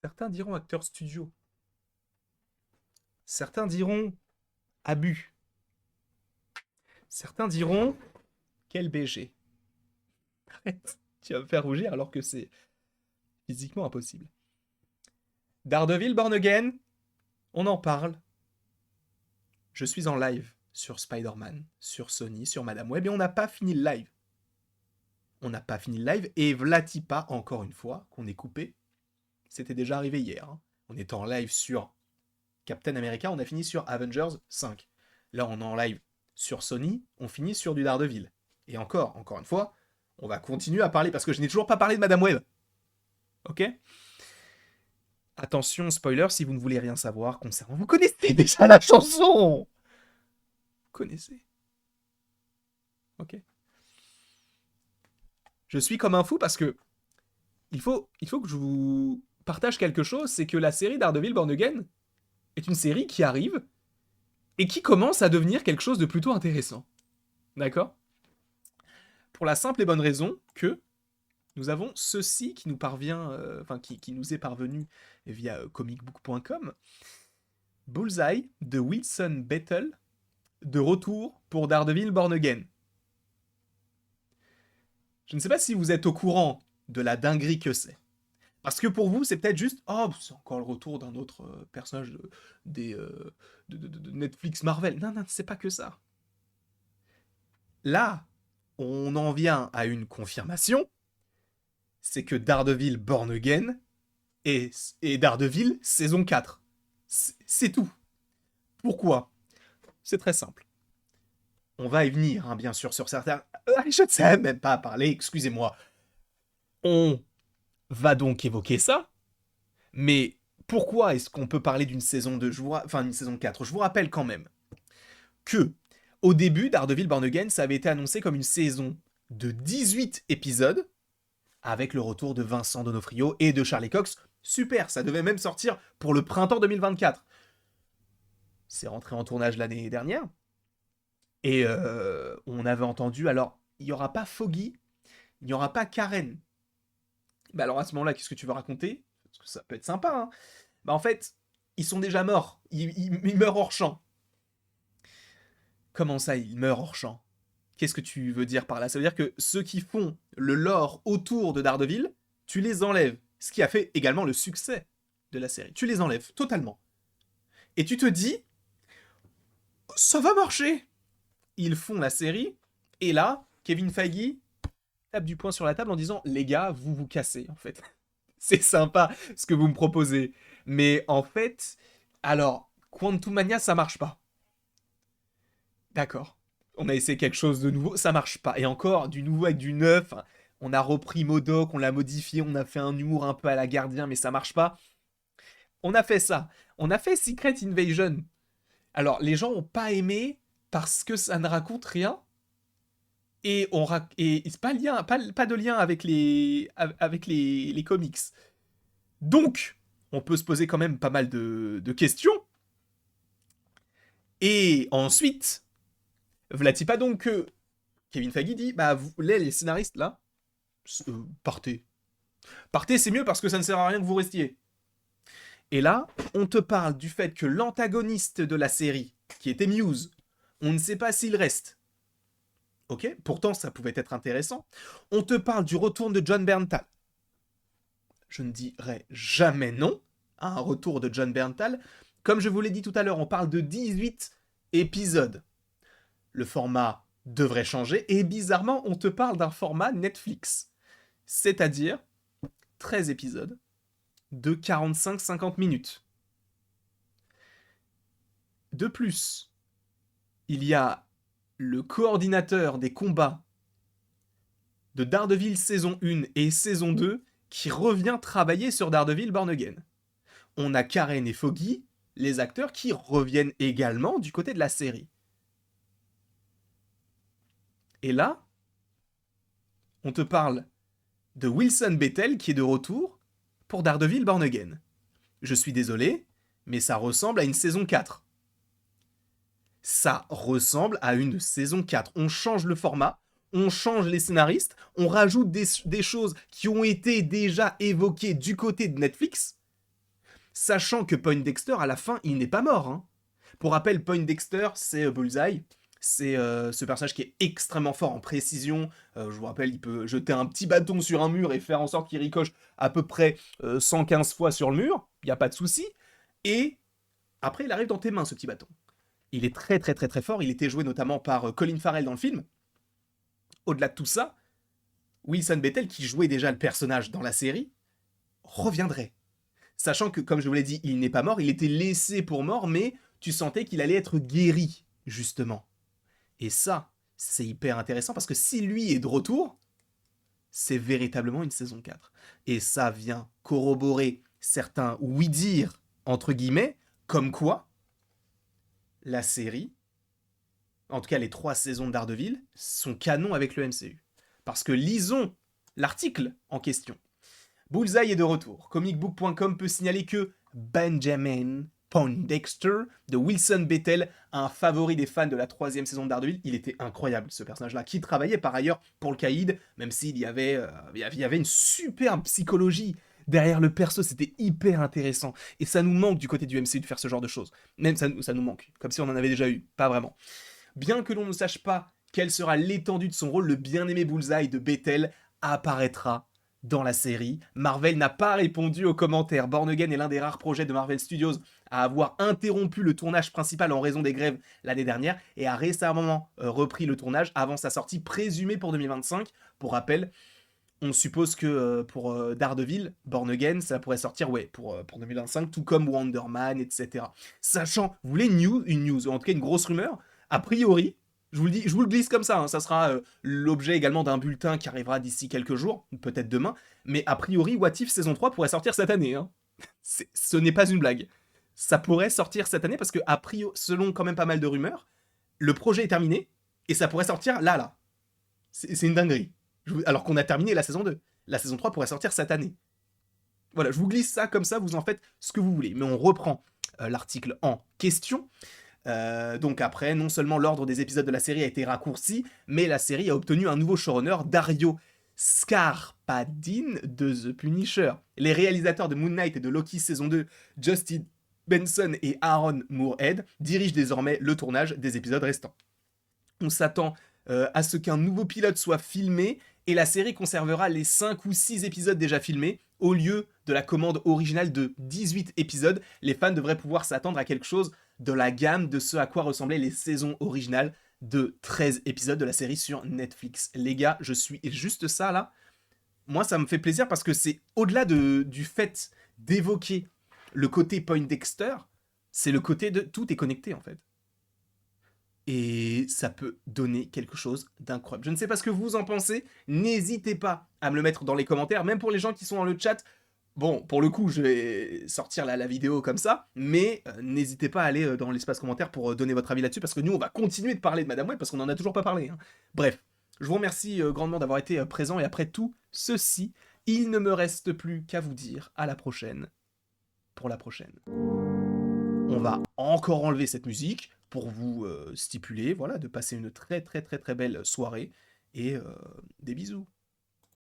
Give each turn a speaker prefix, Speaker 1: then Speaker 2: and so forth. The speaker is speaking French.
Speaker 1: Certains diront acteur studio. Certains diront abus. Certains diront quel BG. Arrête, tu vas me faire rougir alors que c'est physiquement impossible. Daredevil Born Again, on en parle. Je suis en live sur Spider-Man, sur Sony, sur Madame Web, et on n'a pas fini le live. On n'a pas fini le live, et Vlatipa, encore une fois, qu'on est coupé. C'était déjà arrivé hier. Hein. On était en live sur Captain America, on a fini sur Avengers 5. Là, on est en live sur Sony, on finit sur du Daredevil. Et encore une fois, on va continuer à parler, parce que je n'ai toujours pas parlé de Madame Web. Ok? Attention, spoiler, si vous ne voulez rien savoir concernant... Vous connaissez déjà la chanson! Vous connaissez. Ok. Je suis comme un fou parce que il faut que je vous partage quelque chose, c'est que la série Daredevil Born Again est une série qui arrive et qui commence à devenir quelque chose de plutôt intéressant. D'accord? Pour la simple et bonne raison que nous avons ceci qui nous parvient, qui nous est parvenu via comicbook.com. Bullseye de Wilson Battle de retour pour Daredevil Born Again. Je ne sais pas si vous êtes au courant de la dinguerie que c'est. Parce que pour vous, c'est peut-être juste, oh, c'est encore le retour d'un autre personnage de Netflix Marvel. Non, non, c'est pas que ça. Là, on en vient à une confirmation, c'est que Daredevil Born Again et Daredevil saison 4. C'est tout. Pourquoi? C'est très simple. On va y venir, hein, bien sûr, sur certains... je ne sais même pas parler, excusez-moi. On va donc évoquer ça, mais pourquoi est-ce qu'on peut parler d'une saison 2 une saison 4? Je vous rappelle quand même que, au début, Daredevil Born Again, ça avait été annoncé comme une saison de 18 épisodes, avec le retour de Vincent D'Onofrio et de Charlie Cox. Super, ça devait même sortir pour le printemps 2024. C'est rentré en tournage l'année dernière. Et on avait entendu, alors, il n'y aura pas Foggy, il n'y aura pas Karen. Bah alors à ce moment-là, qu'est-ce que tu veux raconter? Parce que ça peut être sympa, hein. Bah en fait, ils sont déjà morts. Ils meurent hors champ. Comment ça, ils meurent hors champ? Qu'est-ce que tu veux dire par là? Ça veut dire que ceux qui font le lore autour de Daredevil, tu les enlèves. Ce qui a fait également le succès de la série. Tu les enlèves totalement. Et tu te dis, ça va marcher. Ils font la série, et là, Kevin Feige tape du poing sur la table en disant, les gars, vous vous cassez, en fait. C'est sympa ce que vous me proposez. Mais en fait, alors, Quantum Mania, ça marche pas. D'accord. On a essayé quelque chose de nouveau, ça marche pas. Et encore, du nouveau avec du neuf, hein. On a repris Modoc, on l'a modifié, on a fait un humour un peu à la Gardien, mais ça marche pas. On a fait ça. On a fait Secret Invasion. Alors, les gens ont pas aimé parce que ça ne raconte rien. Et c'est pas, pas de lien avec les comics. Donc, on peut se poser quand même pas mal de questions. Et ensuite, Vlati pas donc que Kevin Feige dit, bah, vous, les scénaristes là, partez. Partez, c'est mieux parce que ça ne sert à rien que vous restiez. Et là, on te parle du fait que l'antagoniste de la série, qui était Muse, on ne sait pas s'il reste. Ok, pourtant ça pouvait être intéressant. On te parle du retour de John Berntal. Je ne dirais jamais non à un retour de John Berntal. Comme je vous l'ai dit tout à l'heure, on parle de 18 épisodes. Le format devrait changer et bizarrement, on te parle d'un format Netflix. C'est-à-dire 13 épisodes de 45-50 minutes. De plus, il y a le coordinateur des combats de Daredevil saison 1 et saison 2 qui revient travailler sur Daredevil Born Again. On a Karen et Foggy, les acteurs qui reviennent également du côté de la série. Et là, on te parle de Wilson Bethel qui est de retour pour Daredevil Born Again. Je suis désolé, mais ça ressemble à une saison 4. Ça ressemble à une saison 4. On change le format, on change les scénaristes, on rajoute des choses qui ont été déjà évoquées du côté de Netflix, Sachant que Poindexter, à la fin, il n'est pas mort. Hein. Pour rappel, Poindexter, c'est Bullseye. C'est ce personnage qui est extrêmement fort en précision. Je vous rappelle, il peut jeter un petit bâton sur un mur et faire en sorte qu'il ricoche à peu près 115 fois sur le mur. Il n'y a pas de souci. Et après, il arrive dans tes mains, ce petit bâton. Il est très très très très fort. Il était joué notamment par Colin Farrell dans le film. Au-delà de tout ça, Wilson Bethel, qui jouait déjà le personnage dans la série, reviendrait. Sachant que, comme je vous l'ai dit, il n'est pas mort, il était laissé pour mort, mais tu sentais qu'il allait être guéri, justement. Et ça, c'est hyper intéressant, parce que si lui est de retour, c'est véritablement une saison 4. Et ça vient corroborer certains oui-dire, entre guillemets, comme quoi la série, en tout cas les 3 saisons de Daredevil, sont canon avec le MCU. Parce que lisons l'article en question. Bullseye est de retour. Comicbook.com peut signaler que Benjamin Poindexter de Wilson Bethel, un favori des fans de la 3e saison de Daredevil, il était incroyable ce personnage-là, qui travaillait par ailleurs pour le Caïd, même s'il y avait une superbe psychologie derrière le perso, c'était hyper intéressant. Et ça nous manque du côté du MCU de faire ce genre de choses. Même ça nous manque, comme si on en avait déjà eu, pas vraiment. Bien que l'on ne sache pas quelle sera l'étendue de son rôle, le bien-aimé Bullseye de Bethel apparaîtra dans la série. Marvel n'a pas répondu aux commentaires. Born Again est l'un des rares projets de Marvel Studios à avoir interrompu le tournage principal en raison des grèves l'année dernière et a récemment repris le tournage avant sa sortie présumée pour 2025. Pour rappel, on suppose que pour Daredevil, Born Again, ça pourrait sortir pour 2025, tout comme Wonder Man, etc. Sachant, vous voulez une news, ou en tout cas une grosse rumeur, a priori, je vous le glisse comme ça, hein, ça sera l'objet également d'un bulletin qui arrivera d'ici quelques jours, peut-être demain, mais a priori, What If saison 3 pourrait sortir cette année. Hein. Ce n'est pas une blague. Ça pourrait sortir cette année parce que, a priori, selon quand même pas mal de rumeurs, le projet est terminé et ça pourrait sortir là. C'est une dinguerie. Alors qu'on a terminé la saison 2. La saison 3 pourrait sortir cette année. Voilà, je vous glisse ça comme ça, vous en faites ce que vous voulez. Mais on reprend l'article en question. Donc après, non seulement l'ordre des épisodes de la série a été raccourci, mais la série a obtenu un nouveau showrunner, Dario Scarpadine de The Punisher. Les réalisateurs de Moon Knight et de Loki saison 2, Justin Benson et Aaron Moorhead, dirigent désormais le tournage des épisodes restants. On s'attend à ce qu'un nouveau pilote soit filmé, et la série conservera les 5 ou 6 épisodes déjà filmés, au lieu de la commande originale de 18 épisodes. Les fans devraient pouvoir s'attendre à quelque chose de la gamme de ce à quoi ressemblaient les saisons originales de 13 épisodes de la série sur Netflix. Les gars, je suis juste ça là. Moi, ça me fait plaisir parce que c'est au-delà du fait d'évoquer le côté Poindexter, c'est le côté de tout est connecté en fait. Et ça peut donner quelque chose d'incroyable. Je ne sais pas ce que vous en pensez, n'hésitez pas à me le mettre dans les commentaires, même pour les gens qui sont dans le chat. Bon, pour le coup, je vais sortir la vidéo comme ça, mais n'hésitez pas à aller dans l'espace commentaire pour donner votre avis là-dessus, parce que nous, on va continuer de parler de Madame Web, parce qu'on n'en a toujours pas parlé. Hein. Bref, je vous remercie grandement d'avoir été présent, et après tout ceci, il ne me reste plus qu'à vous dire à la prochaine, pour la prochaine. On va encore enlever cette musique pour vous stipuler, voilà, de passer une très très très très belle soirée, et des bisous.